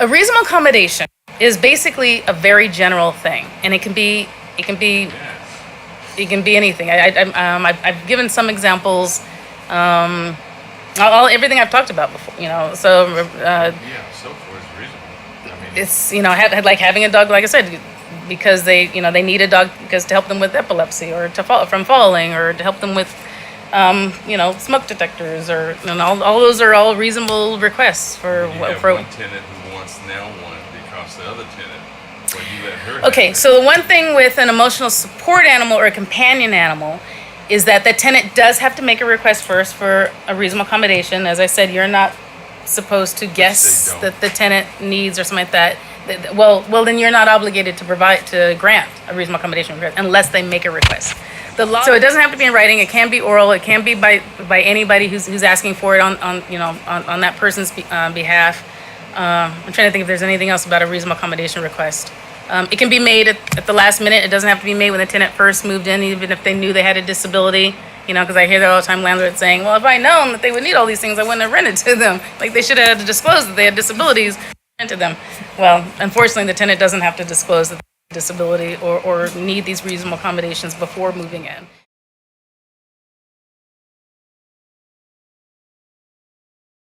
A reasonable accommodation is basically a very general thing, and it can be anything. I've given some examples. Everything I've talked about before, So So far it's reasonable. I mean, it's like having a dog, like I said, because they need a dog because to help them with epilepsy or from falling or to help them with smoke detectors and all those are all reasonable requests for you have one tenant who wants now one because the other tenant, well, you let her. Okay, so the one thing with an emotional support animal or a companion animal is that the tenant does have to make a request first for a reasonable accommodation. As I said, you're not supposed to guess that the tenant needs or something like that. Well, then you're not obligated to grant a reasonable accommodation request unless they make a request. So it doesn't have to be in writing. It can be oral. It can be by anybody who's asking for it on that person's behalf. I'm trying to think if there's anything else about a reasonable accommodation request. It can be made at the last minute. It doesn't have to be made when the tenant first moved in, even if they knew they had a disability. Because I hear that all the time, landlords saying, well, if I'd known that they would need all these things, I wouldn't have rented to them. Like they should have had to disclose that they had disabilities, rented them. Well, unfortunately, the tenant doesn't have to disclose that they have a disability or need these reasonable accommodations before moving in.